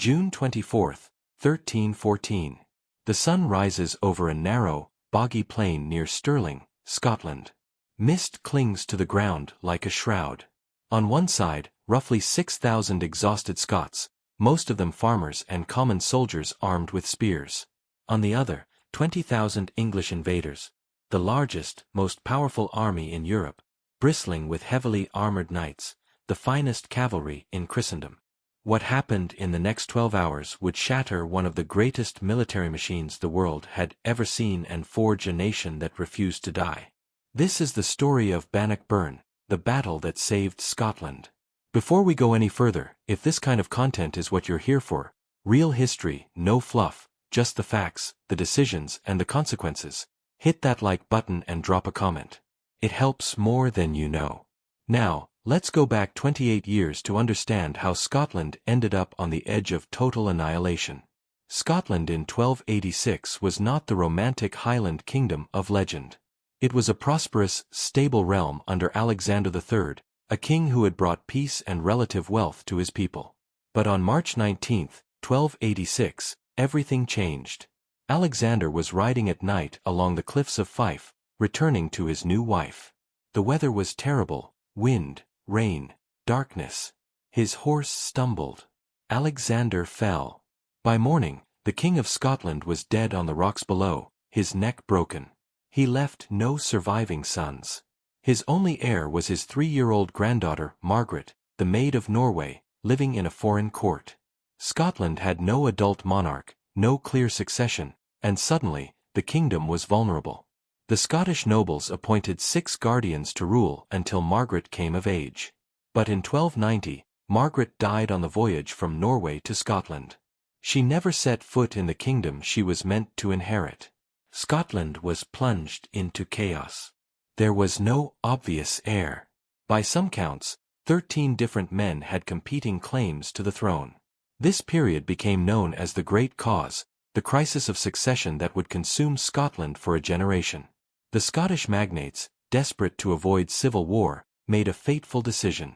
June 24th, 1314. The sun rises over a narrow, boggy plain near Stirling, Scotland. Mist clings to the ground like a shroud. On one side, roughly 6,000 exhausted Scots, most of them farmers and common soldiers armed with spears. On the other, 20,000 English invaders, the largest, most powerful army in Europe, bristling with heavily armored knights, the finest cavalry in Christendom. What happened in the next 12 hours would shatter one of the greatest military machines the world had ever seen and forge a nation that refused to die. This is the story of Bannockburn, the battle that saved Scotland. Before we go any further, if this kind of content is what you're here for, real history, no fluff, just the facts, the decisions, and the consequences, hit that like button and drop a comment. It helps more than you know. Now, let's go back 28 years to understand how Scotland ended up on the edge of total annihilation. Scotland in 1286 was not the romantic Highland kingdom of legend. It was a prosperous, stable realm under Alexander III, a king who had brought peace and relative wealth to his people. But on March 19, 1286, everything changed. Alexander was riding at night along the cliffs of Fife, returning to his new wife. The weather was terrible, wind, rain, darkness. His horse stumbled. Alexander fell. By morning, the King of Scotland was dead on the rocks below, his neck broken. He left no surviving sons. His only heir was his 3-year-old granddaughter, Margaret, the Maid of Norway, living in a foreign court. Scotland had no adult monarch, no clear succession, and suddenly, the kingdom was vulnerable. The Scottish nobles appointed 6 guardians to rule until Margaret came of age. But in 1290, Margaret died on the voyage from Norway to Scotland. She never set foot in the kingdom she was meant to inherit. Scotland was plunged into chaos. There was no obvious heir. By some counts, 13 different men had competing claims to the throne. This period became known as the Great Cause, the crisis of succession that would consume Scotland for a generation. The Scottish magnates, desperate to avoid civil war, made a fateful decision.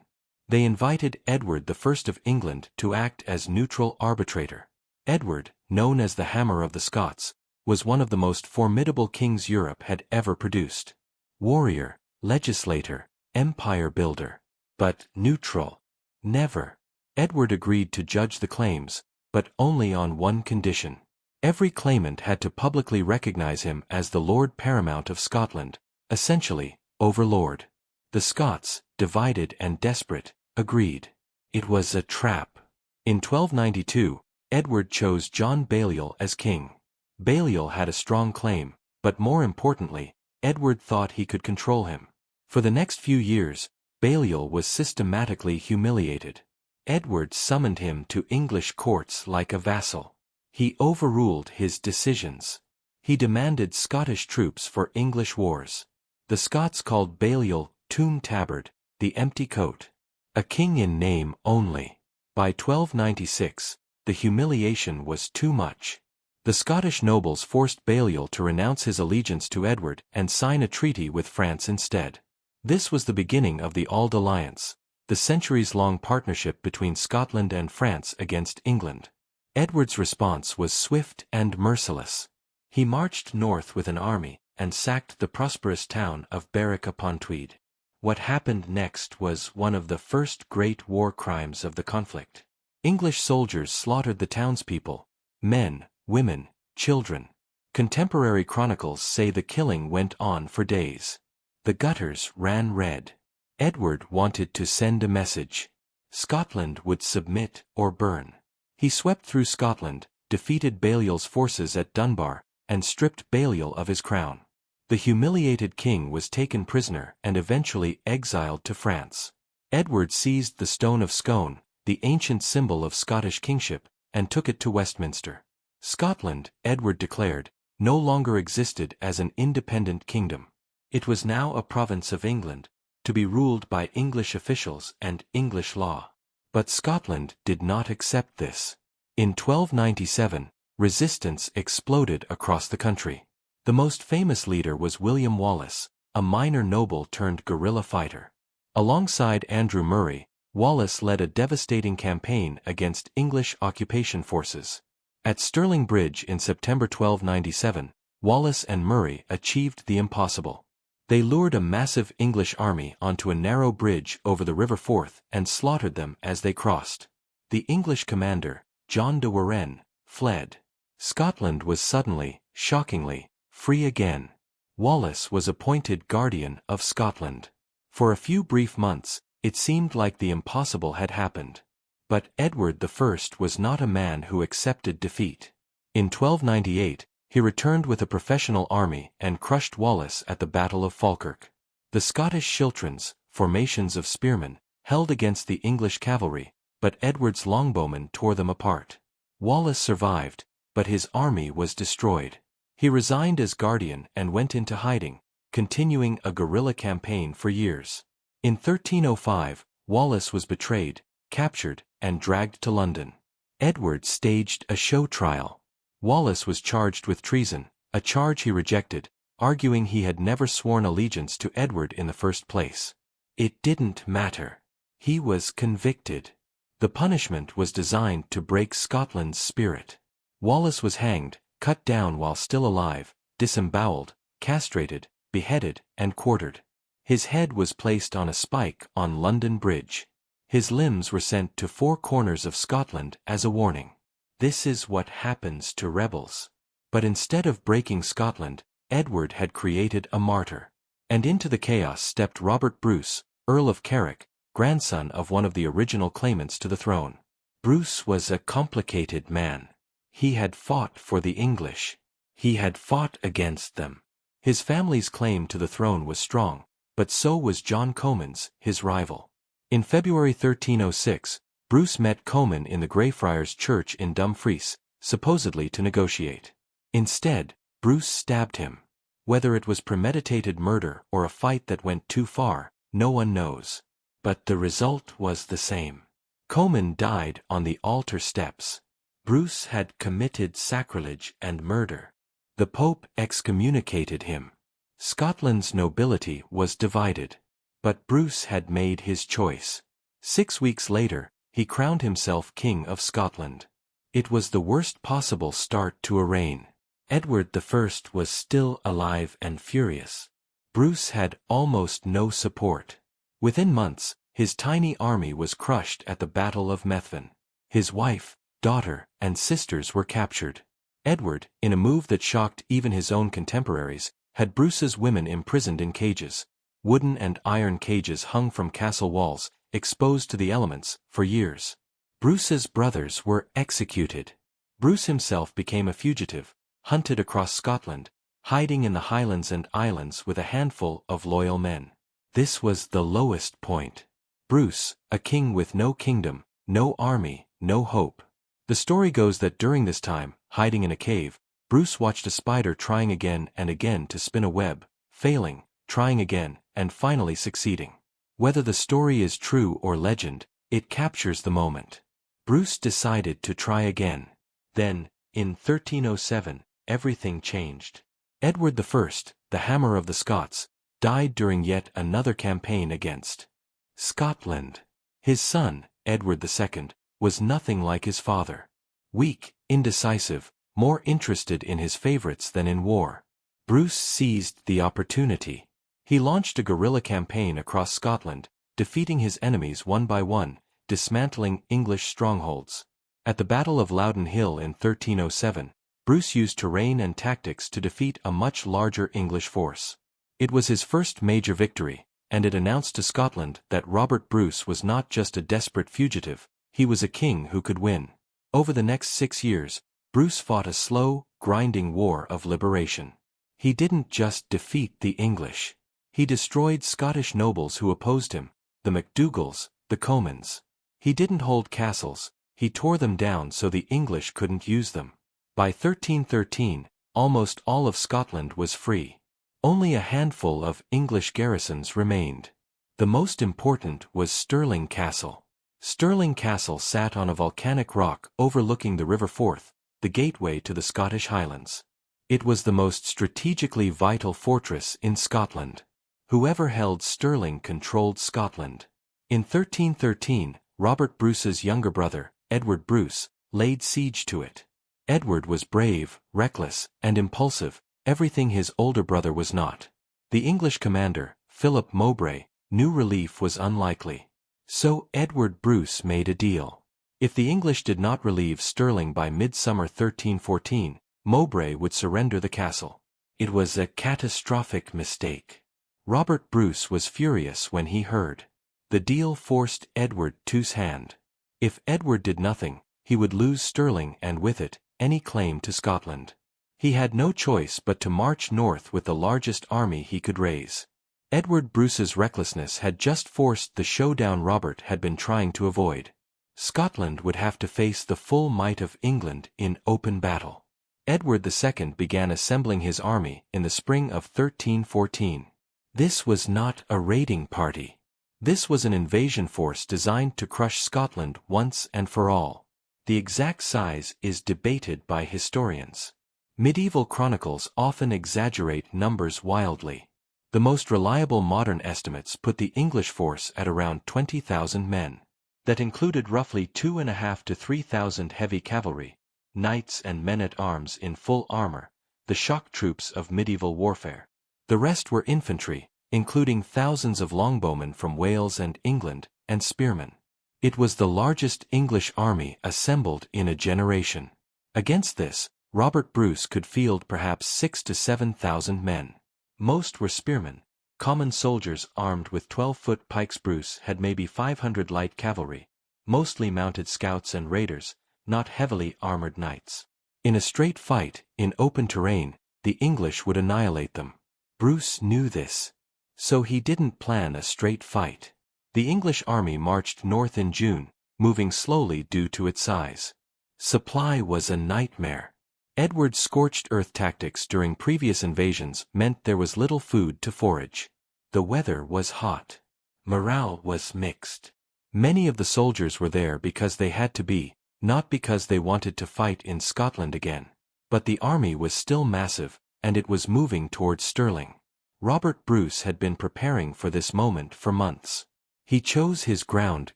They invited Edward I of England to act as neutral arbitrator. Edward, known as the Hammer of the Scots, was one of the most formidable kings Europe had ever produced. Warrior, legislator, empire builder. But neutral. Never. Edward agreed to judge the claims, but only on one condition. Every claimant had to publicly recognize him as the Lord Paramount of Scotland, essentially, overlord. The Scots, divided and desperate, agreed. It was a trap. In 1292, Edward chose John Balliol as king. Balliol had a strong claim, but more importantly, Edward thought he could control him. For the next few years, Balliol was systematically humiliated. Edward summoned him to English courts like a vassal. He overruled his decisions. He demanded Scottish troops for English wars. The Scots called Balliol Tomb Tabard, the empty coat. A king in name only. By 1296, the humiliation was too much. The Scottish nobles forced Balliol to renounce his allegiance to Edward and sign a treaty with France instead. This was the beginning of the Auld Alliance, the centuries-long partnership between Scotland and France against England. Edward's response was swift and merciless. He marched north with an army and sacked the prosperous town of Berwick-upon-Tweed. What happened next was one of the first great war crimes of the conflict. English soldiers slaughtered the townspeople, men, women, children. Contemporary chronicles say the killing went on for days. The gutters ran red. Edward wanted to send a message. Scotland would submit or burn. He swept through Scotland, defeated Balliol's forces at Dunbar, and stripped Balliol of his crown. The humiliated king was taken prisoner and eventually exiled to France. Edward seized the Stone of Scone, the ancient symbol of Scottish kingship, and took it to Westminster. Scotland, Edward declared, no longer existed as an independent kingdom. It was now a province of England, to be ruled by English officials and English law. But Scotland did not accept this. In 1297, resistance exploded across the country. The most famous leader was William Wallace, a minor noble turned guerrilla fighter. Alongside Andrew Murray, Wallace led a devastating campaign against English occupation forces. At Stirling Bridge in September 1297, Wallace and Murray achieved the impossible. They lured a massive English army onto a narrow bridge over the River Forth and slaughtered them as they crossed. The English commander, John de Warenne, fled. Scotland was suddenly, shockingly, free again. Wallace was appointed guardian of Scotland. For a few brief months, it seemed like the impossible had happened. But Edward I was not a man who accepted defeat. In 1298, he returned with a professional army and crushed Wallace at the Battle of Falkirk. The Scottish schiltrons, formations of spearmen, held against the English cavalry, but Edward's longbowmen tore them apart. Wallace survived, but his army was destroyed. He resigned as guardian and went into hiding, continuing a guerrilla campaign for years. In 1305, Wallace was betrayed, captured, and dragged to London. Edward staged a show trial. Wallace was charged with treason, a charge he rejected, arguing he had never sworn allegiance to Edward in the first place. It didn't matter. He was convicted. The punishment was designed to break Scotland's spirit. Wallace was hanged, cut down while still alive, disemboweled, castrated, beheaded, and quartered. His head was placed on a spike on London Bridge. His limbs were sent to 4 corners of Scotland as a warning. This is what happens to rebels. But instead of breaking Scotland, Edward had created a martyr. And into the chaos stepped Robert Bruce, Earl of Carrick, grandson of one of the original claimants to the throne. Bruce was a complicated man. He had fought for the English. He had fought against them. His family's claim to the throne was strong, but so was John Comyn's, his rival. In February 1306, Bruce met Comyn in the Greyfriars Church in Dumfries, supposedly to negotiate. Instead, Bruce stabbed him. Whether it was premeditated murder or a fight that went too far, no one knows. But the result was the same. Comyn died on the altar steps. Bruce had committed sacrilege and murder. The Pope excommunicated him. Scotland's nobility was divided. But Bruce had made his choice. 6 weeks later, he crowned himself King of Scotland. It was the worst possible start to a reign. Edward I was still alive and furious. Bruce had almost no support. Within months, his tiny army was crushed at the Battle of Methven. His wife, daughter, and sisters were captured. Edward, in a move that shocked even his own contemporaries, had Bruce's women imprisoned in cages. Wooden and iron cages hung from castle walls, exposed to the elements, for years. Bruce's brothers were executed. Bruce himself became a fugitive, hunted across Scotland, hiding in the Highlands and Islands with a handful of loyal men. This was the lowest point. Bruce, a king with no kingdom, no army, no hope. The story goes that during this time, hiding in a cave, Bruce watched a spider trying again and again to spin a web, failing, trying again, and finally succeeding. Whether the story is true or legend, it captures the moment. Bruce decided to try again. Then, in 1307, everything changed. Edward I, the Hammer of the Scots, died during yet another campaign against Scotland. His son, Edward II, was nothing like his father. Weak, indecisive, more interested in his favorites than in war. Bruce seized the opportunity. He launched a guerrilla campaign across Scotland, defeating his enemies one by one, dismantling English strongholds. At the Battle of Loudon Hill in 1307, Bruce used terrain and tactics to defeat a much larger English force. It was his first major victory, and it announced to Scotland that Robert Bruce was not just a desperate fugitive, he was a king who could win. Over the next 6 years, Bruce fought a slow, grinding war of liberation. He didn't just defeat the English. He destroyed Scottish nobles who opposed him, the MacDougalls, the Comyns. He didn't hold castles, he tore them down so the English couldn't use them. By 1313, almost all of Scotland was free. Only a handful of English garrisons remained. The most important was Stirling Castle. Stirling Castle sat on a volcanic rock overlooking the River Forth, the gateway to the Scottish Highlands. It was the most strategically vital fortress in Scotland. Whoever held Stirling controlled Scotland. In 1313, Robert Bruce's younger brother, Edward Bruce, laid siege to it. Edward was brave, reckless, and impulsive, everything his older brother was not. The English commander, Philip Mowbray, knew relief was unlikely. So Edward Bruce made a deal. If the English did not relieve Stirling by midsummer 1314, Mowbray would surrender the castle. It was a catastrophic mistake. Robert Bruce was furious when he heard. The deal forced Edward II's hand. If Edward did nothing, he would lose Stirling and with it, any claim to Scotland. He had no choice but to march north with the largest army he could raise. Edward Bruce's recklessness had just forced the showdown Robert had been trying to avoid. Scotland would have to face the full might of England in open battle. Edward II began assembling his army in the spring of 1314. This was not a raiding party. This was an invasion force designed to crush Scotland once and for all. The exact size is debated by historians. Medieval chronicles often exaggerate numbers wildly. The most reliable modern estimates put the English force at around 20,000 men. That included roughly 2,500 to 3,000 heavy cavalry, knights and men-at-arms in full armor, the shock troops of medieval warfare. The rest were infantry, including thousands of longbowmen from Wales and England, and spearmen. It was the largest English army assembled in a generation. Against this, Robert Bruce could field perhaps 6,000 to 7,000 men. Most were spearmen, common soldiers armed with 12-foot pikes. Bruce had maybe 500 light cavalry, mostly mounted scouts and raiders, not heavily armored knights. In a straight fight, in open terrain, the English would annihilate them. Bruce knew this. So he didn't plan a straight fight. The English army marched north in June, moving slowly due to its size. Supply was a nightmare. Edward's scorched earth tactics during previous invasions meant there was little food to forage. The weather was hot. Morale was mixed. Many of the soldiers were there because they had to be, not because they wanted to fight in Scotland again. But the army was still massive, and it was moving towards Stirling. Robert Bruce had been preparing for this moment for months. He chose his ground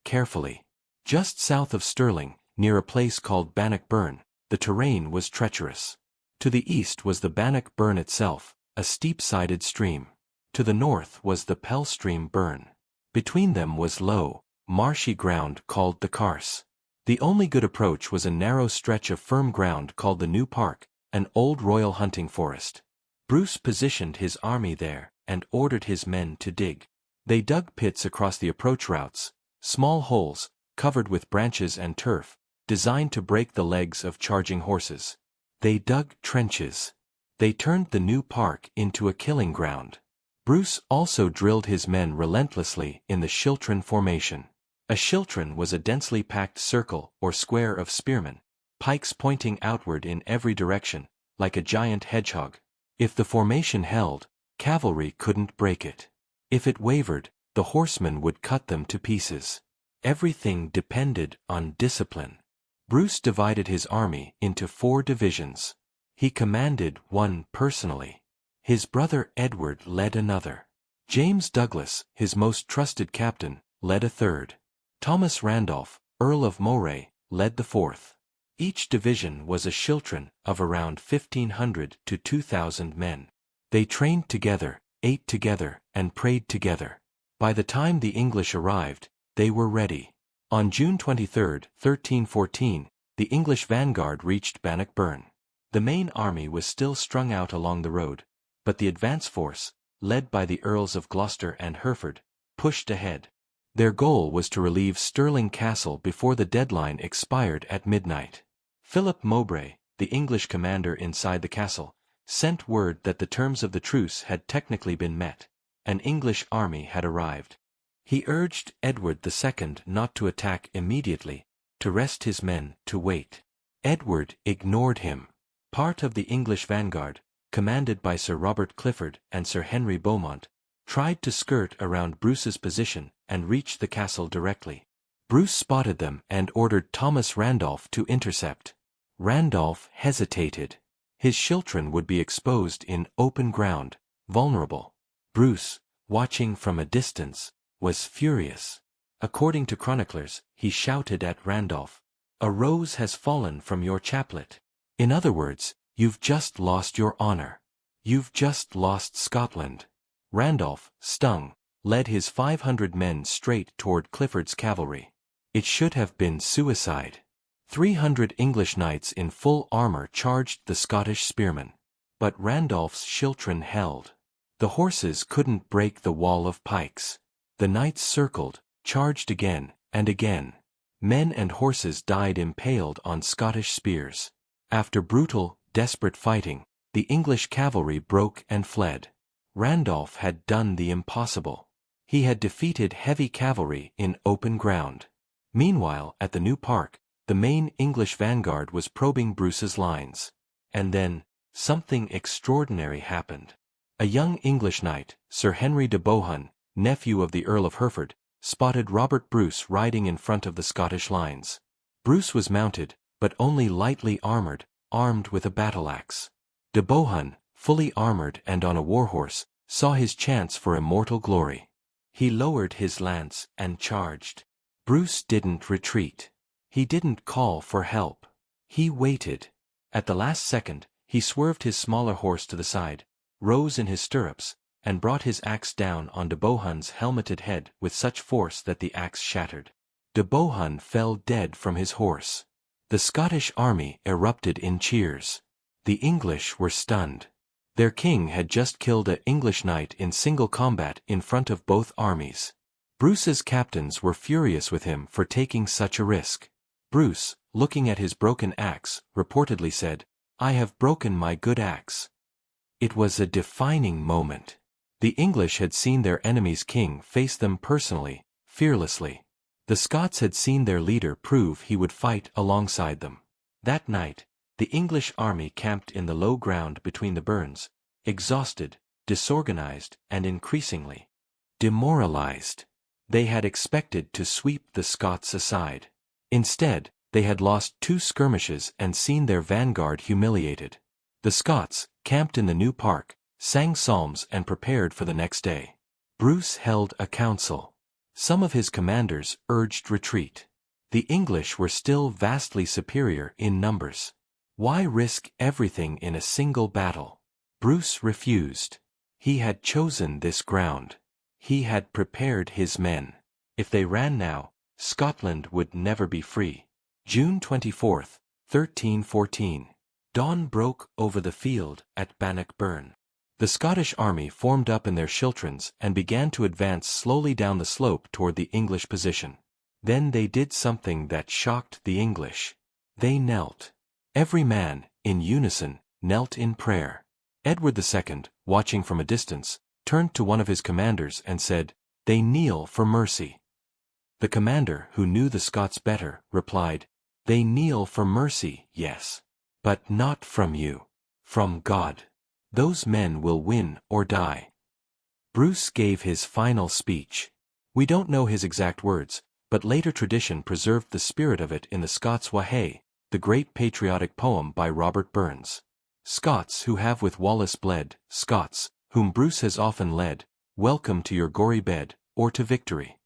carefully. Just south of Stirling, near a place called Bannockburn, the terrain was treacherous. To the east was the Bannockburn itself, a steep-sided stream. To the north was the Pell-stream burn. Between them was low, marshy ground called the Carse. The only good approach was a narrow stretch of firm ground called the New Park, an old royal hunting forest. Bruce positioned his army there, and ordered his men to dig. They dug pits across the approach routes, small holes, covered with branches and turf, designed to break the legs of charging horses. They dug trenches. They turned the New Park into a killing ground. Bruce also drilled his men relentlessly in the Shiltren formation. A Shiltren was a densely packed circle or square of spearmen, pikes pointing outward in every direction, like a giant hedgehog. If the formation held, cavalry couldn't break it. If it wavered, the horsemen would cut them to pieces. Everything depended on discipline. Bruce divided his army into 4 divisions. He commanded one personally. His brother Edward led another. James Douglas, his most trusted captain, led a third. Thomas Randolph, Earl of Moray, led the 4th. Each division was a Shiltren of around 1,500 to 2,000 men. They trained together, ate together, and prayed together. By the time the English arrived, they were ready. On June 23, 1314, the English vanguard reached Bannockburn. The main army was still strung out along the road, but the advance force, led by the Earls of Gloucester and Hereford, pushed ahead. Their goal was to relieve Stirling Castle before the deadline expired at midnight. Philip Mowbray, the English commander inside the castle, sent word that the terms of the truce had technically been met. An English army had arrived. He urged Edward II not to attack immediately, to rest his men, to wait. Edward ignored him. Part of the English vanguard, commanded by Sir Robert Clifford and Sir Henry Beaumont, tried to skirt around Bruce's position and reach the castle directly. Bruce spotted them and ordered Thomas Randolph to intercept. Randolph hesitated. His Shiltren would be exposed in open ground, vulnerable. Bruce, watching from a distance, was furious. According to chroniclers, he shouted at Randolph, "A rose has fallen from your chaplet." In other words, you've just lost your honor. You've just lost Scotland. Randolph, stung, led his 500 men straight toward Clifford's cavalry. It should have been suicide. 300 English knights in full armor charged the Scottish spearmen. But Randolph's schiltron held. The horses couldn't break the wall of pikes. The knights circled, charged again, and again. Men and horses died impaled on Scottish spears. After brutal, desperate fighting, the English cavalry broke and fled. Randolph had done the impossible. He had defeated heavy cavalry in open ground. Meanwhile, at the new park, the main English vanguard was probing Bruce's lines. And then, something extraordinary happened. A young English knight, Sir Henry de Bohun, nephew of the Earl of Hereford, spotted Robert Bruce riding in front of the Scottish lines. Bruce was mounted, but only lightly armored, armed with a battle-axe. De Bohun, fully armored and on a warhorse, saw his chance for immortal glory. He lowered his lance and charged. Bruce didn't retreat. He didn't call for help. He waited. At the last second, he swerved his smaller horse to the side, rose in his stirrups, and brought his axe down on de Bohun's helmeted head with such force that the axe shattered. De Bohun fell dead from his horse. The Scottish army erupted in cheers. The English were stunned. Their king had just killed an English knight in single combat in front of both armies. Bruce's captains were furious with him for taking such a risk. Bruce, looking at his broken axe, reportedly said, "I have broken my good axe." It was a defining moment. The English had seen their enemy's king face them personally, fearlessly. The Scots had seen their leader prove he would fight alongside them. That night, the English army camped in the low ground between the burns, exhausted, disorganized, and increasingly demoralized. They had expected to sweep the Scots aside. Instead, they had lost 2 skirmishes and seen their vanguard humiliated. The Scots, camped in the new park, sang psalms and prepared for the next day. Bruce held a council. Some of his commanders urged retreat. The English were still vastly superior in numbers. Why risk everything in a single battle? Bruce refused. He had chosen this ground. He had prepared his men. If they ran now, Scotland would never be free. June 24, 1314. Dawn broke over the field at Bannockburn. The Scottish army formed up in their schiltrons and began to advance slowly down the slope toward the English position. Then they did something that shocked the English. They knelt. Every man, in unison, knelt in prayer. Edward II, watching from a distance, turned to one of his commanders and said, "They kneel for mercy." The commander, who knew the Scots better, replied, "They kneel for mercy, yes. But not from you. From God. Those men will win or die." Bruce gave his final speech. We don't know his exact words, but later tradition preserved the spirit of it in the Scots Wahey, the great patriotic poem by Robert Burns. "Scots who have with Wallace bled, Scots, whom Bruce has often led, welcome to your gory bed, or to victory."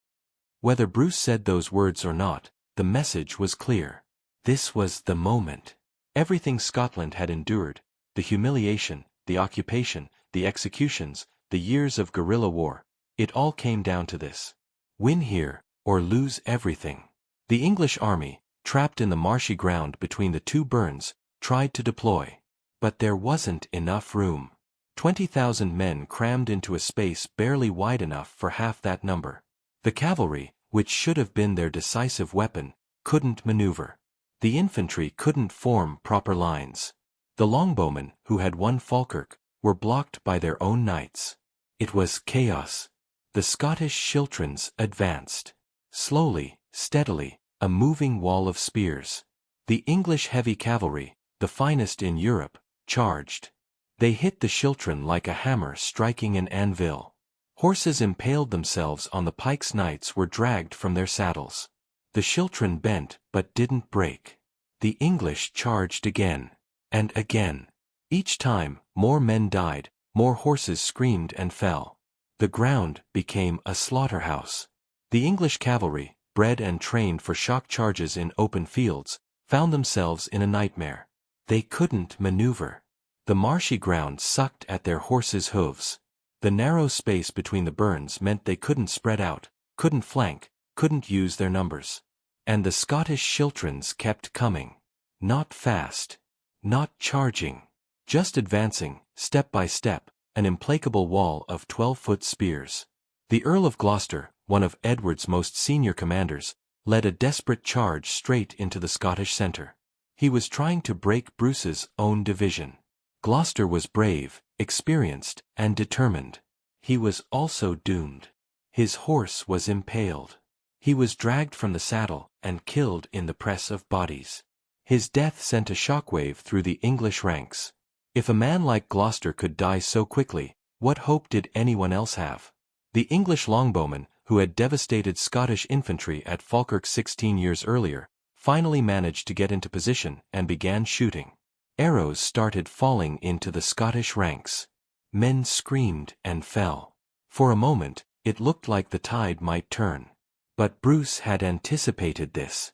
Whether Bruce said those words or not, the message was clear. This was the moment. Everything Scotland had endured, the humiliation, the occupation, the executions, the years of guerrilla war, it all came down to this. Win here, or lose everything. The English army, trapped in the marshy ground between the 2 burns, tried to deploy. But there wasn't enough room. 20,000 men crammed into a space barely wide enough for half that number. The cavalry, which should have been their decisive weapon, couldn't maneuver. The infantry couldn't form proper lines. The longbowmen, who had won Falkirk, were blocked by their own knights. It was chaos. The Scottish schiltrons advanced. Slowly, steadily, a moving wall of spears. The English heavy cavalry, the finest in Europe, charged. They hit the schiltron like a hammer striking an anvil. Horses impaled themselves on the pikes. Knights were dragged from their saddles. The schiltron bent but didn't break. The English charged again. And again. Each time, more men died, more horses screamed and fell. The ground became a slaughterhouse. The English cavalry, bred and trained for shock charges in open fields, found themselves in a nightmare. They couldn't maneuver. The marshy ground sucked at their horses' hooves. The narrow space between the burns meant they couldn't spread out, couldn't flank, couldn't use their numbers. And the Scottish schiltrons kept coming. Not fast. Not charging. Just advancing, step by step, an implacable wall of 12-foot spears. The Earl of Gloucester, one of Edward's most senior commanders, led a desperate charge straight into the Scottish centre. He was trying to break Bruce's own division. Gloucester was brave, experienced, and determined. He was also doomed. His horse was impaled. He was dragged from the saddle and killed in the press of bodies. His death sent a shockwave through the English ranks. If a man like Gloucester could die so quickly, what hope did anyone else have? The English longbowmen, who had devastated Scottish infantry at Falkirk 16 years earlier, finally managed to get into position and began shooting. Arrows started falling into the Scottish ranks. Men screamed and fell. For a moment, it looked like the tide might turn. But Bruce had anticipated this.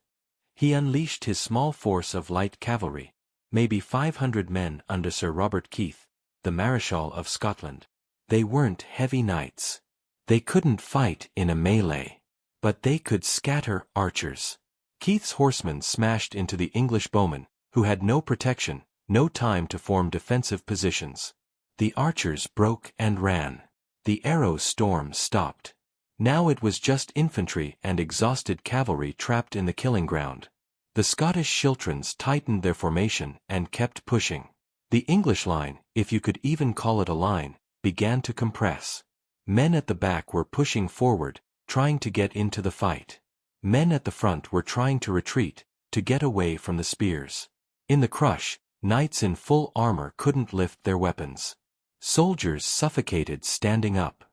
He unleashed his small force of light cavalry, maybe 500 men under Sir Robert Keith, the Marischal of Scotland. They weren't heavy knights. They couldn't fight in a melee. But they could scatter archers. Keith's horsemen smashed into the English bowmen, who had no protection, no time to form defensive positions. The archers broke and ran. The arrow storm stopped. Now it was just infantry and exhausted cavalry trapped in the killing ground. The Scottish schiltrons tightened their formation and kept pushing. The English line, if you could even call it a line, began to compress. Men at the back were pushing forward, trying to get into the fight. Men at the front were trying to retreat, to get away from the spears. In the crush, knights in full armor couldn't lift their weapons. Soldiers suffocated standing up.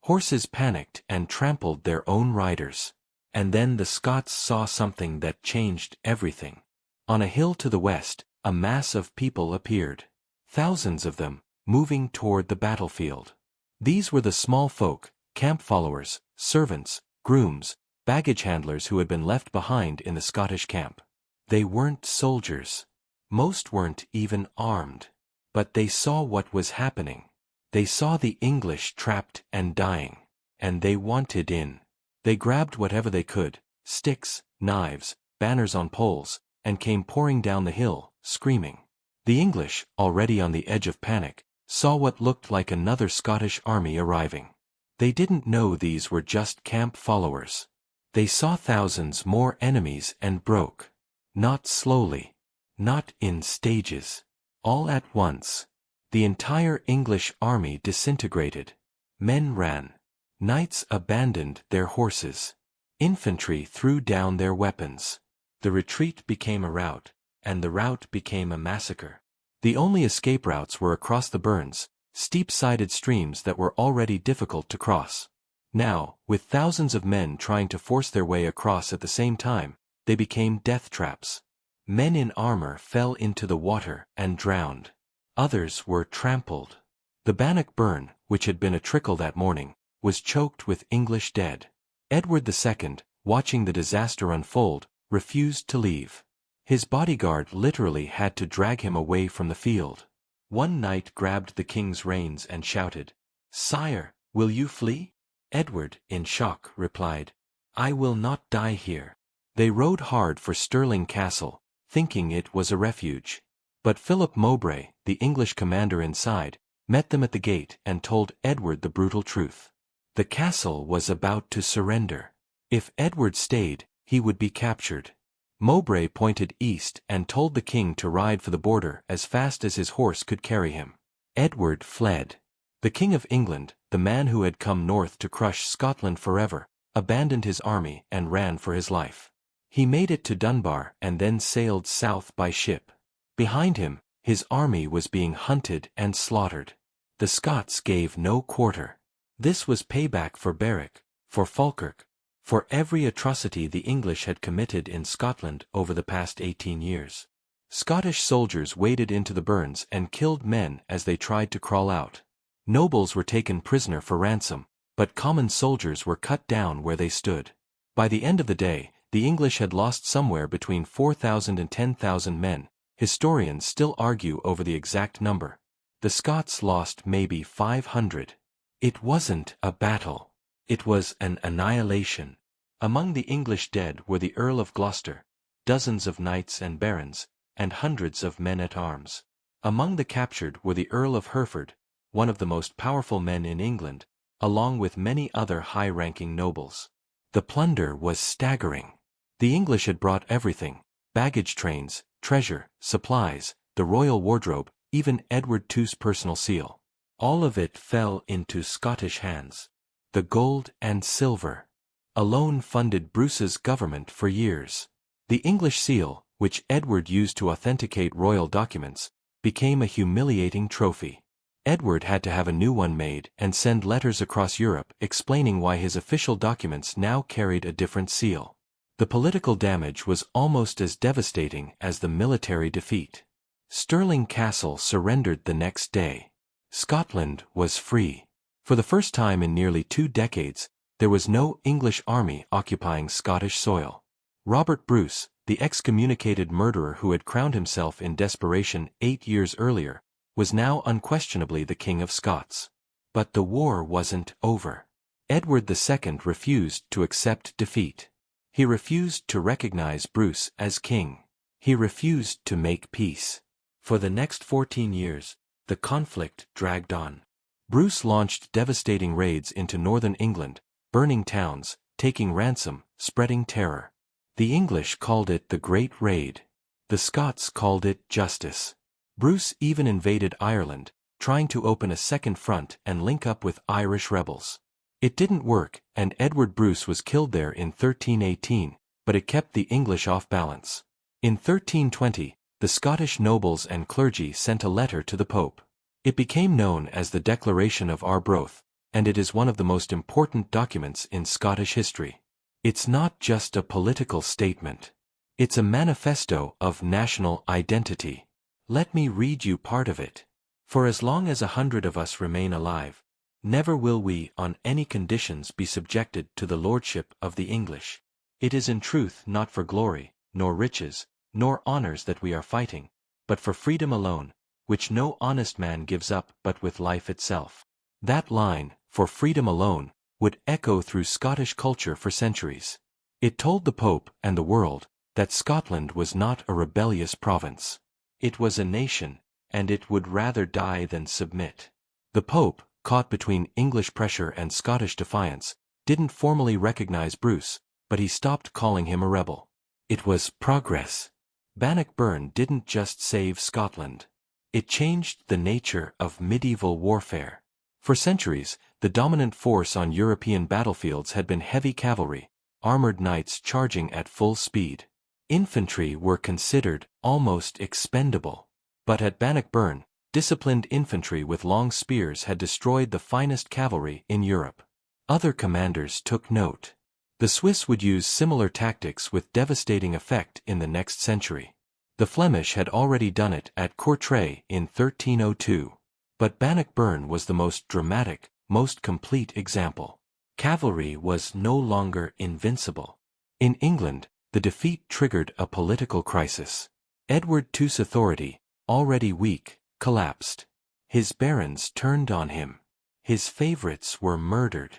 Horses panicked and trampled their own riders. And then the Scots saw something that changed everything. On a hill to the west, a mass of people appeared. Thousands of them, moving toward the battlefield. These were the small folk, camp followers, servants, grooms, baggage handlers who had been left behind in the Scottish camp. They weren't soldiers. Most weren't even armed. But they saw what was happening. They saw the English trapped and dying. And they wanted in. They grabbed whatever they could, sticks, knives, banners on poles, and came pouring down the hill, screaming. The English, already on the edge of panic, saw what looked like another Scottish army arriving. They didn't know these were just camp followers. They saw thousands more enemies and broke. Not slowly. Not in stages. All at once. The entire English army disintegrated. Men ran. Knights abandoned their horses. Infantry threw down their weapons. The retreat became a rout, and the rout became a massacre. The only escape routes were across the burns, steep-sided streams that were already difficult to cross. Now, with thousands of men trying to force their way across at the same time, they became death traps. Men in armor fell into the water and drowned. Others were trampled. The Bannockburn, which had been a trickle that morning, was choked with English dead. Edward II, watching the disaster unfold, refused to leave. His bodyguard literally had to drag him away from the field. One knight grabbed the king's reins and shouted, "Sire, will you flee?" Edward, in shock, replied, "I will not die here." They rode hard for Stirling Castle, thinking it was a refuge. But Philip Mowbray, the English commander inside, met them at the gate and told Edward the brutal truth. The castle was about to surrender. If Edward stayed, he would be captured. Mowbray pointed east and told the king to ride for the border as fast as his horse could carry him. Edward fled. The King of England, the man who had come north to crush Scotland forever, abandoned his army and ran for his life. He made it to Dunbar and then sailed south by ship. Behind him, his army was being hunted and slaughtered. The Scots gave no quarter. This was payback for Berwick, for Falkirk, for every atrocity the English had committed in Scotland over the past 18 years. Scottish soldiers waded into the burns and killed men as they tried to crawl out. Nobles were taken prisoner for ransom, but common soldiers were cut down where they stood. By the end of the day, the English had lost somewhere between 4,000 and 10,000 men. Historians still argue over the exact number. The Scots lost maybe 500. It wasn't a battle. It was an annihilation. Among the English dead were the Earl of Gloucester, dozens of knights and barons, and hundreds of men-at-arms. Among the captured were the Earl of Hereford, one of the most powerful men in England, along with many other high-ranking nobles. The plunder was staggering. The English had brought everything: baggage trains, treasure, supplies, the royal wardrobe, even Edward II's personal seal. All of it fell into Scottish hands. The gold and silver alone funded Bruce's government for years. The English seal, which Edward used to authenticate royal documents, became a humiliating trophy. Edward had to have a new one made and send letters across Europe explaining why his official documents now carried a different seal. The political damage was almost as devastating as the military defeat. Stirling Castle surrendered the next day. Scotland was free. For the first time in nearly 2 decades, there was no English army occupying Scottish soil. Robert Bruce, the excommunicated murderer who had crowned himself in desperation 8 years earlier, was now unquestionably the King of Scots. But the war wasn't over. Edward II refused to accept defeat. He refused to recognize Bruce as king. He refused to make peace. For the next 14 years, the conflict dragged on. Bruce launched devastating raids into northern England, burning towns, taking ransom, spreading terror. The English called it the Great Raid. The Scots called it justice. Bruce even invaded Ireland, trying to open a second front and link up with Irish rebels. It didn't work, and Edward Bruce was killed there in 1318, but it kept the English off balance. In 1320, the Scottish nobles and clergy sent a letter to the Pope. It became known as the Declaration of Arbroath, and it is one of the most important documents in Scottish history. It's not just a political statement. It's a manifesto of national identity. Let me read you part of it. For as long as 100 of us remain alive, never will we on any conditions be subjected to the lordship of the English. It is in truth not for glory, nor riches, nor honors that we are fighting, but for freedom alone, which no honest man gives up but with life itself. That line, for freedom alone, would echo through Scottish culture for centuries. It told the Pope and the world that Scotland was not a rebellious province. It was a nation, and it would rather die than submit. The Pope, caught between English pressure and Scottish defiance, didn't formally recognize Bruce, but he stopped calling him a rebel. It was progress. Bannockburn didn't just save Scotland. It changed the nature of medieval warfare. For centuries, the dominant force on European battlefields had been heavy cavalry, armored knights charging at full speed. Infantry were considered almost expendable. But at Bannockburn, disciplined infantry with long spears had destroyed the finest cavalry in Europe. Other commanders took note. The Swiss would use similar tactics with devastating effect in the next century. The Flemish had already done it at Courtrai in 1302. But Bannockburn was the most dramatic, most complete example. Cavalry was no longer invincible. In England, the defeat triggered a political crisis. Edward II's authority, already weak, collapsed. His barons turned on him. His favorites were murdered.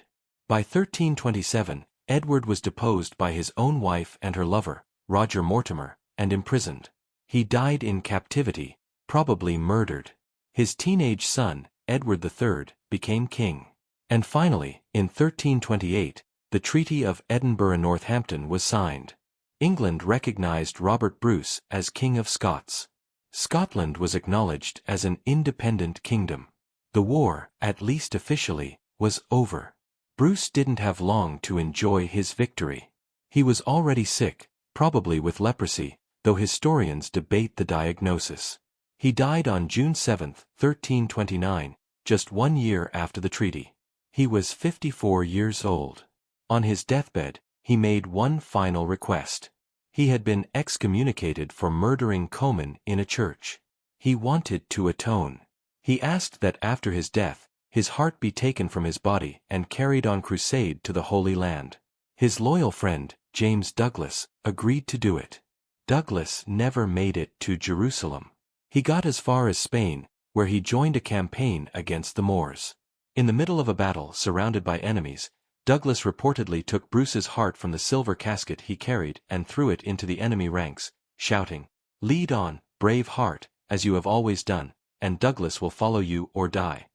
By 1327, Edward was deposed by his own wife and her lover, Roger Mortimer, and imprisoned. He died in captivity, probably murdered. His teenage son, Edward III, became king. And finally, in 1328, the Treaty of Edinburgh-Northampton was signed. England recognized Robert Bruce as King of Scots. Scotland was acknowledged as an independent kingdom. The war, at least officially, was over. Bruce didn't have long to enjoy his victory. He was already sick, probably with leprosy, though historians debate the diagnosis. He died on June 7, 1329, just 1 year after the treaty. He was 54 years old. On his deathbed, he made one final request. He had been excommunicated for murdering Comyn in a church. He wanted to atone. He asked that after his death, his heart be taken from his body and carried on crusade to the Holy Land. His loyal friend, James Douglas, agreed to do it. Douglas never made it to Jerusalem. He got as far as Spain, where he joined a campaign against the Moors. In the middle of a battle surrounded by enemies, Douglas reportedly took Bruce's heart from the silver casket he carried and threw it into the enemy ranks, shouting, "Lead on, brave heart, as you have always done, and Douglas will follow you or die."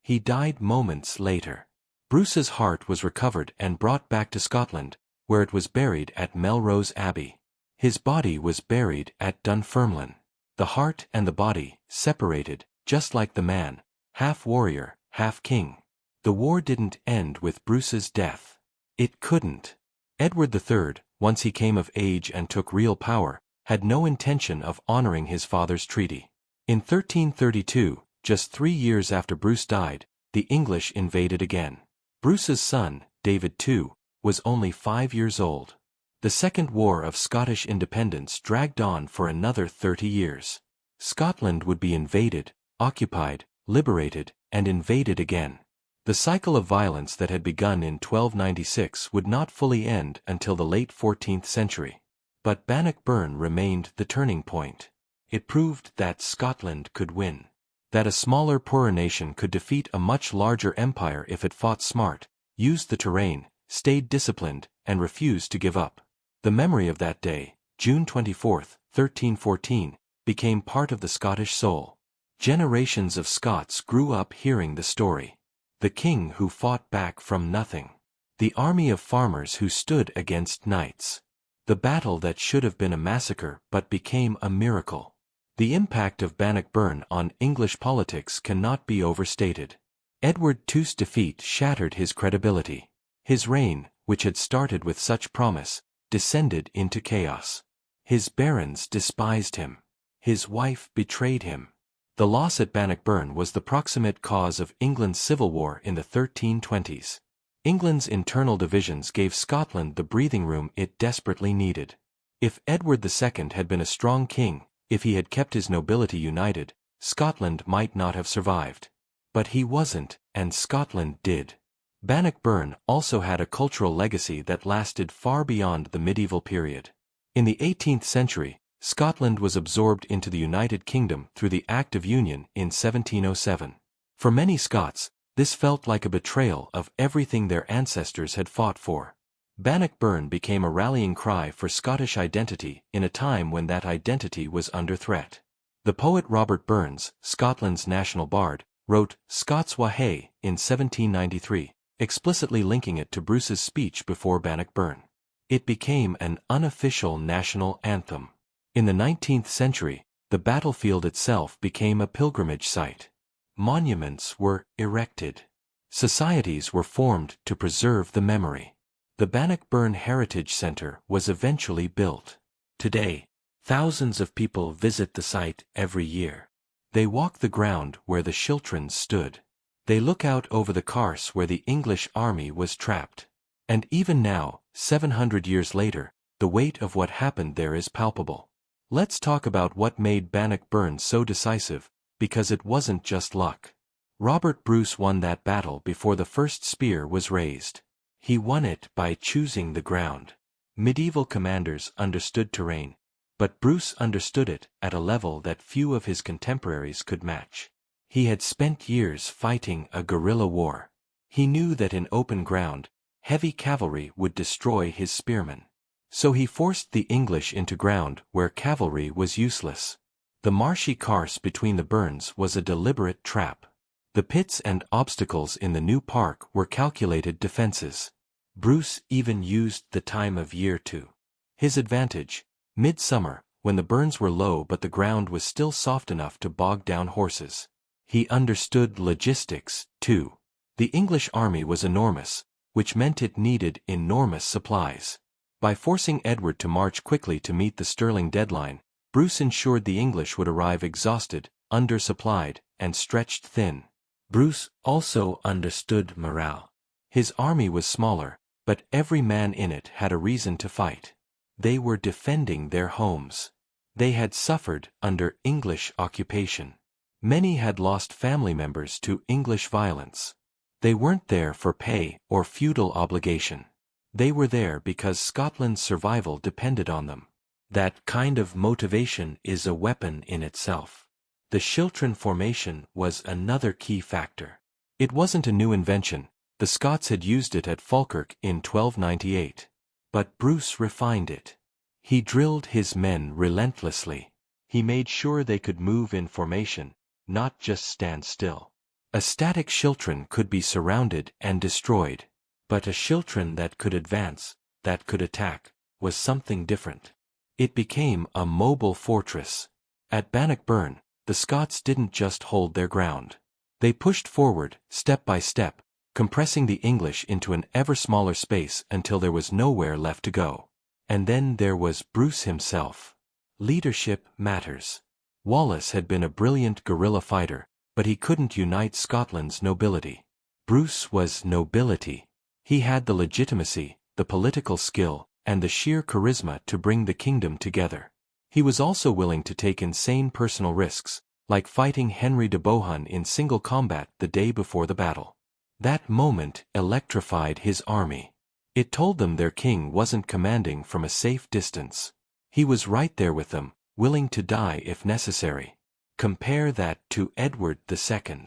He died moments later. Bruce's heart was recovered and brought back to Scotland, where it was buried at Melrose Abbey. His body was buried at Dunfermline. The heart and the body, separated, just like the man, half warrior, half king. The war didn't end with Bruce's death. It couldn't. Edward III, once he came of age and took real power, had no intention of honoring his father's treaty. In 1332, just 3 years after Bruce died, the English invaded again. Bruce's son, David II, was only 5 years old. The Second War of Scottish Independence dragged on for another 30 years. Scotland would be invaded, occupied, liberated, and invaded again. The cycle of violence that had begun in 1296 would not fully end until the late 14th century. But Bannockburn remained the turning point. It proved that Scotland could win. That a smaller, poorer nation could defeat a much larger empire if it fought smart, used the terrain, stayed disciplined, and refused to give up. The memory of that day, June 24, 1314, became part of the Scottish soul. Generations of Scots grew up hearing the story. The king who fought back from nothing. The army of farmers who stood against knights. The battle that should have been a massacre but became a miracle. The impact of Bannockburn on English politics cannot be overstated. Edward II's defeat shattered his credibility. His reign, which had started with such promise, descended into chaos. His barons despised him. His wife betrayed him. The loss at Bannockburn was the proximate cause of England's civil war in the 1320s. England's internal divisions gave Scotland the breathing room it desperately needed. If Edward II had been a strong king, if he had kept his nobility united, Scotland might not have survived. But he wasn't, and Scotland did. Bannockburn also had a cultural legacy that lasted far beyond the medieval period. In the 18th century, Scotland was absorbed into the United Kingdom through the Act of Union in 1707. For many Scots, this felt like a betrayal of everything their ancestors had fought for. Bannockburn became a rallying cry for Scottish identity in a time when that identity was under threat. The poet Robert Burns, Scotland's national bard, wrote Scots Wha Hae in 1793, explicitly linking it to Bruce's speech before Bannockburn. It became an unofficial national anthem. In the 19th century, the battlefield itself became a pilgrimage site. Monuments were erected. Societies were formed to preserve the memory. The Bannockburn Heritage Center was eventually built. Today, thousands of people visit the site every year. They walk the ground where the Chilterns stood. They look out over the Carse where the English army was trapped. And even now, 700 years later, the weight of what happened there is palpable. Let's talk about what made Bannockburn so decisive, because it wasn't just luck. Robert Bruce won that battle before the first spear was raised. He won it by choosing the ground. Medieval commanders understood terrain, but Bruce understood it at a level that few of his contemporaries could match. He had spent years fighting a guerrilla war. He knew that in open ground, heavy cavalry would destroy his spearmen. So he forced the English into ground where cavalry was useless. The marshy Carse between the burns was a deliberate trap. The pits and obstacles in the new park were calculated defenses. Bruce even used the time of year to his advantage. Midsummer, when the burns were low but the ground was still soft enough to bog down horses. He understood logistics, too. The English army was enormous, which meant it needed enormous supplies. By forcing Edward to march quickly to meet the Stirling deadline, Bruce ensured the English would arrive exhausted, undersupplied, and stretched thin. Bruce also understood morale. His army was smaller, but every man in it had a reason to fight. They were defending their homes. They had suffered under English occupation. Many had lost family members to English violence. They weren't there for pay or feudal obligation. They were there because Scotland's survival depended on them. That kind of motivation is a weapon in itself. The Chiltern formation was another key factor. It wasn't a new invention, the Scots had used it at Falkirk in 1298. But Bruce refined it. He drilled his men relentlessly. He made sure they could move in formation, not just stand still. A static Chiltern could be surrounded and destroyed. But a Chiltern that could advance, that could attack, was something different. It became a mobile fortress. At Bannockburn, the Scots didn't just hold their ground. They pushed forward, step by step, compressing the English into an ever smaller space until there was nowhere left to go. And then there was Bruce himself. Leadership matters. Wallace had been a brilliant guerrilla fighter, but he couldn't unite Scotland's nobility. Bruce was nobility. He had the legitimacy, the political skill, and the sheer charisma to bring the kingdom together. He was also willing to take insane personal risks, like fighting Henry de Bohun in single combat the day before the battle. That moment electrified his army. It told them their king wasn't commanding from a safe distance. He was right there with them, willing to die if necessary. Compare that to Edward II.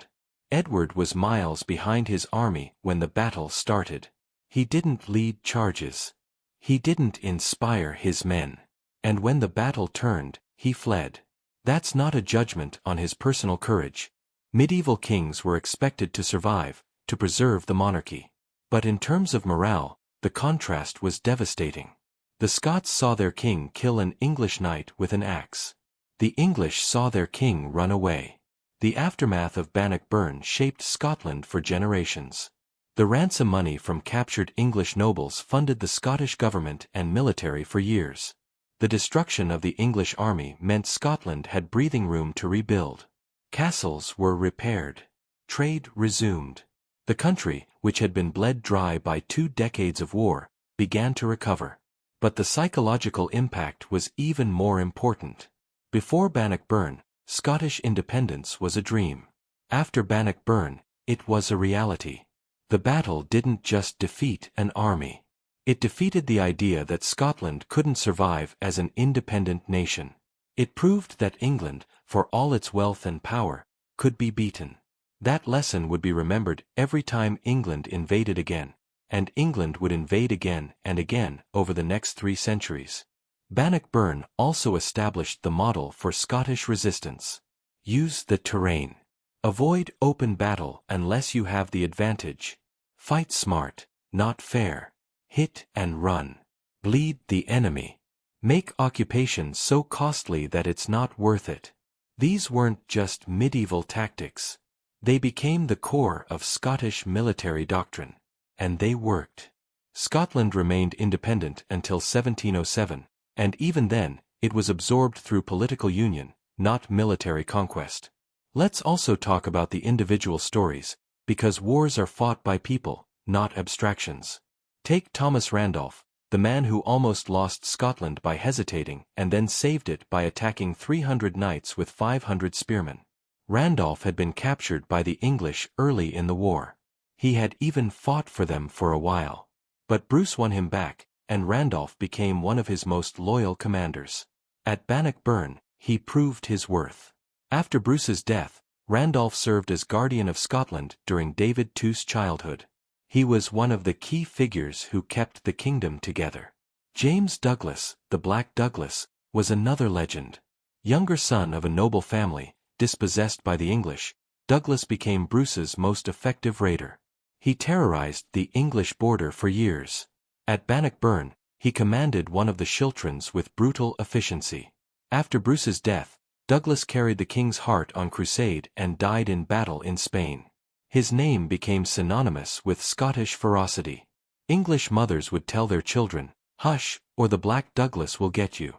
Edward was miles behind his army when the battle started. He didn't lead charges. He didn't inspire his men. And when the battle turned, he fled. That's not a judgment on his personal courage. Medieval kings were expected to survive, to preserve the monarchy. But in terms of morale, the contrast was devastating. The Scots saw their king kill an English knight with an axe. The English saw their king run away. The aftermath of Bannockburn shaped Scotland for generations. The ransom money from captured English nobles funded the Scottish government and military for years. The destruction of the English army meant Scotland had breathing room to rebuild. Castles were repaired. Trade resumed. The country, which had been bled dry by 2 decades of war, began to recover. But the psychological impact was even more important. Before Bannockburn, Scottish independence was a dream. After Bannockburn, it was a reality. The battle didn't just defeat an army. It defeated the idea that Scotland couldn't survive as an independent nation. It proved that England, for all its wealth and power, could be beaten. That lesson would be remembered every time England invaded again, and England would invade again and again over the next 3 centuries. Bannockburn also established the model for Scottish resistance. Use the terrain. Avoid open battle unless you have the advantage. Fight smart, not fair. Hit and run. Bleed the enemy. Make occupation so costly that it's not worth it. These weren't just medieval tactics. They became the core of Scottish military doctrine. And they worked. Scotland remained independent until 1707, and even then, it was absorbed through political union, not military conquest. Let's also talk about the individual stories, because wars are fought by people, not abstractions. Take Thomas Randolph, the man who almost lost Scotland by hesitating and then saved it by attacking 300 knights with 500 spearmen. Randolph had been captured by the English early in the war. He had even fought for them for a while. But Bruce won him back, and Randolph became one of his most loyal commanders. At Bannockburn, he proved his worth. After Bruce's death, Randolph served as guardian of Scotland during David II's childhood. He was one of the key figures who kept the kingdom together. James Douglas, the Black Douglas, was another legend. Younger son of a noble family, dispossessed by the English, Douglas became Bruce's most effective raider. He terrorized the English border for years. At Bannockburn, he commanded one of the Chilterns with brutal efficiency. After Bruce's death, Douglas carried the king's heart on crusade and died in battle in Spain. His name became synonymous with Scottish ferocity. English mothers would tell their children, "Hush, or the Black Douglas will get you."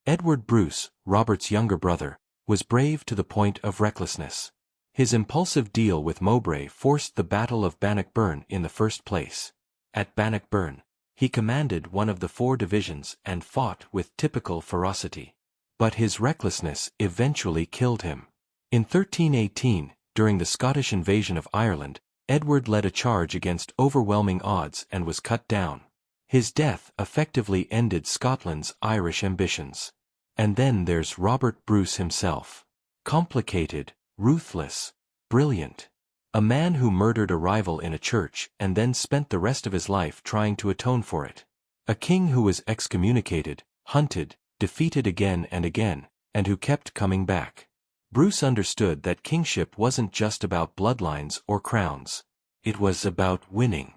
Edward Bruce, Robert's younger brother, was brave to the point of recklessness. His impulsive deal with Mowbray forced the Battle of Bannockburn in the first place. At Bannockburn, he commanded one of the 4 divisions and fought with typical ferocity. But his recklessness eventually killed him. In 1318, during the Scottish invasion of Ireland, Edward led a charge against overwhelming odds and was cut down. His death effectively ended Scotland's Irish ambitions. And then there's Robert Bruce himself. Complicated, ruthless, brilliant. A man who murdered a rival in a church and then spent the rest of his life trying to atone for it. A king who was excommunicated, hunted, defeated again and again, and who kept coming back. Bruce understood that kingship wasn't just about bloodlines or crowns. It was about winning.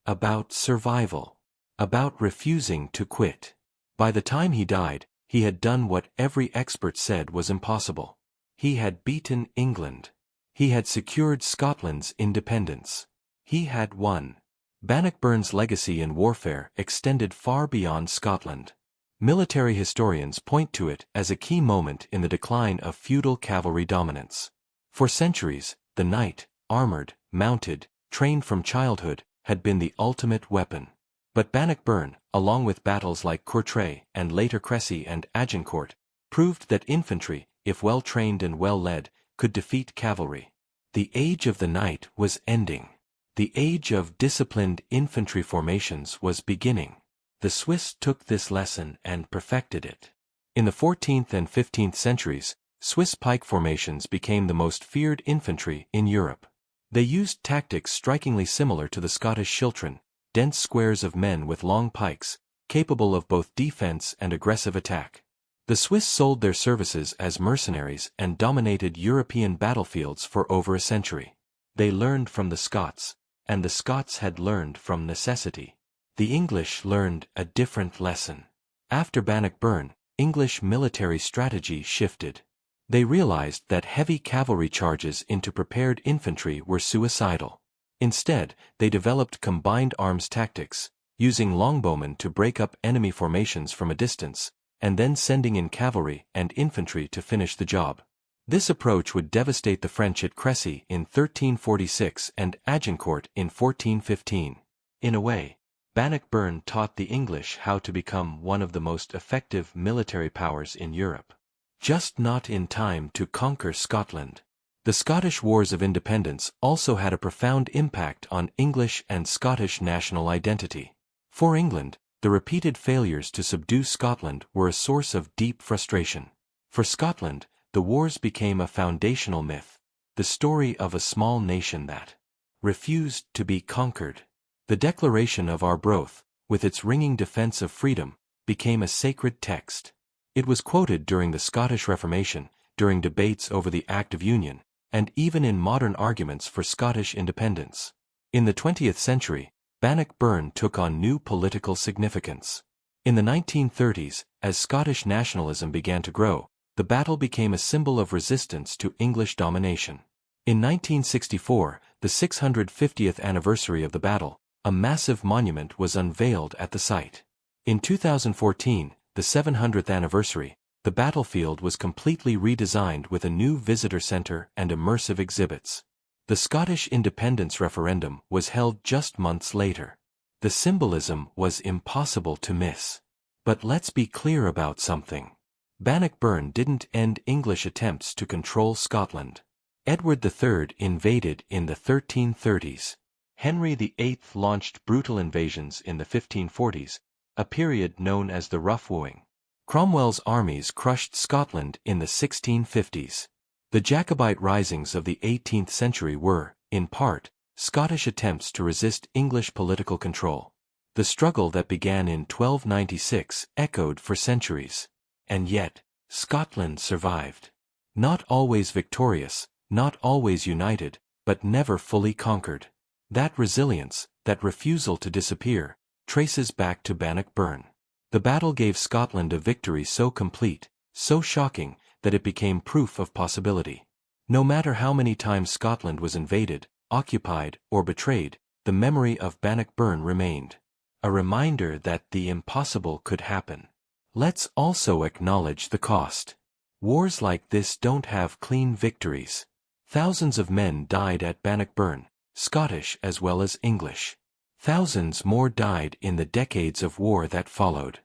About survival. About refusing to quit. By the time he died, he had done what every expert said was impossible. He had beaten England. He had secured Scotland's independence. He had won. Bannockburn's legacy in warfare extended far beyond Scotland. Military historians point to it as a key moment in the decline of feudal cavalry dominance. For centuries, the knight, armored, mounted, trained from childhood, had been the ultimate weapon. But Bannockburn, along with battles like Courtrai and later Crécy and Agincourt, proved that infantry, if well trained and well led, could defeat cavalry. The age of the knight was ending. The age of disciplined infantry formations was beginning. The Swiss took this lesson and perfected it. In the 14th and 15th centuries, Swiss pike formations became the most feared infantry in Europe. They used tactics strikingly similar to the Scottish schiltron, dense squares of men with long pikes, capable of both defense and aggressive attack. The Swiss sold their services as mercenaries and dominated European battlefields for over a century. They learned from the Scots, and the Scots had learned from necessity. The English learned a different lesson. After Bannockburn, English military strategy shifted. They realized that heavy cavalry charges into prepared infantry were suicidal. Instead, they developed combined arms tactics, using longbowmen to break up enemy formations from a distance, and then sending in cavalry and infantry to finish the job. This approach would devastate the French at Crécy in 1346 and Agincourt in 1415. In a way, Bannockburn taught the English how to become one of the most effective military powers in Europe. Just not in time to conquer Scotland. The Scottish Wars of Independence also had a profound impact on English and Scottish national identity. For England, the repeated failures to subdue Scotland were a source of deep frustration. For Scotland, the wars became a foundational myth, the story of a small nation that refused to be conquered. The Declaration of Arbroath, with its ringing defense of freedom, became a sacred text. It was quoted during the Scottish Reformation, during debates over the Act of Union, and even in modern arguments for Scottish independence. In the 20th century, Bannockburn took on new political significance. In the 1930s, as Scottish nationalism began to grow, the battle became a symbol of resistance to English domination. In 1964, the 650th anniversary of the battle, a massive monument was unveiled at the site. In 2014, the 700th anniversary, the battlefield was completely redesigned with a new visitor center and immersive exhibits. The Scottish independence referendum was held just months later. The symbolism was impossible to miss. But let's be clear about something. Bannockburn didn't end English attempts to control Scotland. Edward III invaded in the 1330s. Henry VIII launched brutal invasions in the 1540s, a period known as the Rough Wooing. Cromwell's armies crushed Scotland in the 1650s. The Jacobite risings of the 18th century were, in part, Scottish attempts to resist English political control. The struggle that began in 1296 echoed for centuries. And yet, Scotland survived. Not always victorious, not always united, but never fully conquered. That resilience, that refusal to disappear, traces back to Bannockburn. The battle gave Scotland a victory so complete, so shocking, that it became proof of possibility. No matter how many times Scotland was invaded, occupied, or betrayed, the memory of Bannockburn remained. A reminder that the impossible could happen. Let's also acknowledge the cost. Wars like this don't have clean victories. Thousands of men died at Bannockburn, Scottish as well as English. Thousands more died in the decades of war that followed.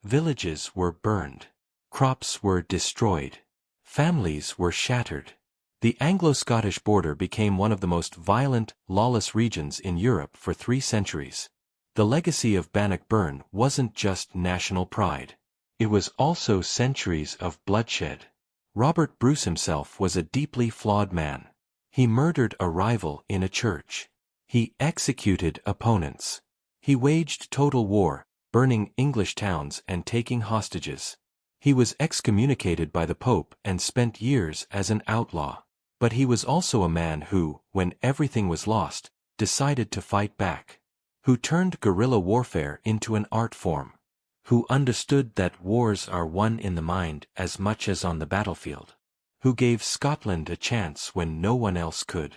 Villages were burned. Crops were destroyed. Families were shattered. The Anglo-Scottish border became one of the most violent, lawless regions in Europe for 3 centuries. The legacy of Bannockburn wasn't just national pride. It was also centuries of bloodshed. Robert Bruce himself was a deeply flawed man. He murdered a rival in a church. He executed opponents. He waged total war, burning English towns and taking hostages. He was excommunicated by the Pope and spent years as an outlaw. But he was also a man who, when everything was lost, decided to fight back. Who turned guerrilla warfare into an art form. Who understood that wars are won in the mind as much as on the battlefield. Who gave Scotland a chance when no one else could.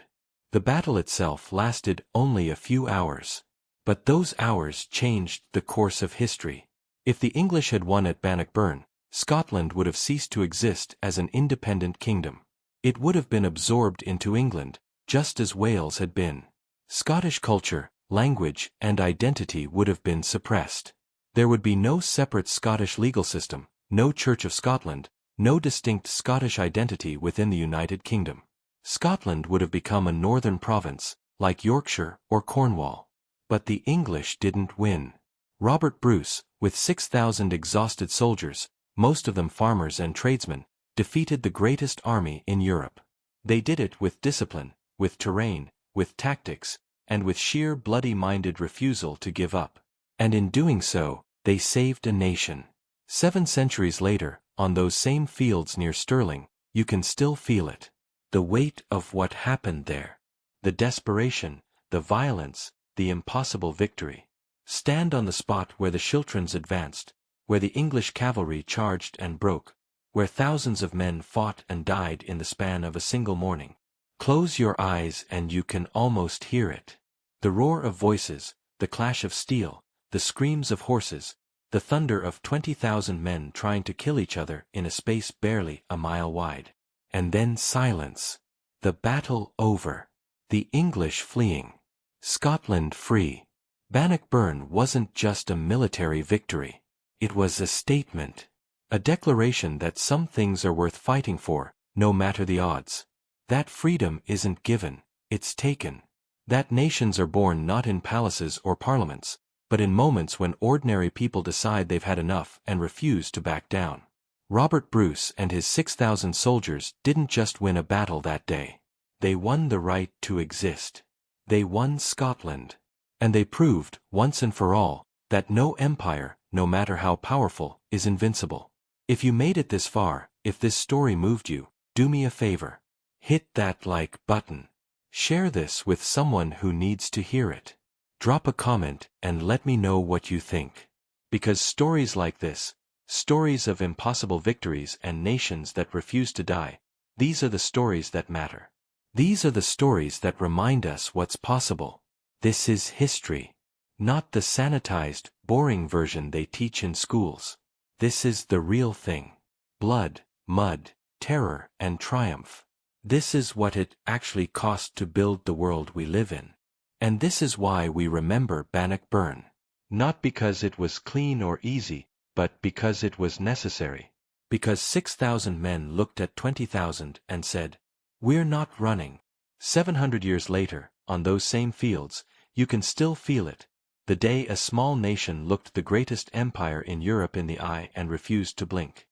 The battle itself lasted only a few hours. But those hours changed the course of history. If the English had won at Bannockburn, Scotland would have ceased to exist as an independent kingdom. It would have been absorbed into England, just as Wales had been. Scottish culture, language, and identity would have been suppressed. There would be no separate Scottish legal system, no Church of Scotland, no distinct Scottish identity within the United Kingdom. Scotland would have become a northern province, like Yorkshire or Cornwall. But the English didn't win. Robert Bruce, with 6,000 exhausted soldiers, most of them farmers and tradesmen, defeated the greatest army in Europe. They did it with discipline, with terrain, with tactics, and with sheer bloody-minded refusal to give up. And in doing so, they saved a nation. 7 centuries later, on those same fields near Stirling, you can still feel it. The weight of what happened there. The desperation, the violence, the impossible victory. Stand on the spot where the Chilterns advanced, where the English cavalry charged and broke, where thousands of men fought and died in the span of a single morning. Close your eyes and you can almost hear it. The roar of voices, the clash of steel, the screams of horses, the thunder of 20,000 men trying to kill each other in a space barely a mile wide. And then silence. The battle over. The English fleeing. Scotland free. Bannockburn wasn't just a military victory. It was a statement. A declaration that some things are worth fighting for, no matter the odds. That freedom isn't given, it's taken. That nations are born not in palaces or parliaments, but in moments when ordinary people decide they've had enough and refuse to back down. Robert Bruce and his 6,000 soldiers didn't just win a battle that day. They won the right to exist. They won Scotland. And they proved, once and for all, that no empire, no matter how powerful, is invincible. If you made it this far, if this story moved you, do me a favor. Hit that like button. Share this with someone who needs to hear it. Drop a comment and let me know what you think. Because stories like this, stories of impossible victories and nations that refuse to die, these are the stories that matter. These are the stories that remind us what's possible. This is history. Not the sanitized, boring version they teach in schools. This is the real thing. Blood, mud, terror, and triumph. This is what it actually cost to build the world we live in. And this is why we remember Bannockburn. Not because it was clean or easy, but because it was necessary. Because 6,000 men looked at 20,000 and said, "We're not running." 700 years later, on those same fields, you can still feel it. The day a small nation looked the greatest empire in Europe in the eye and refused to blink.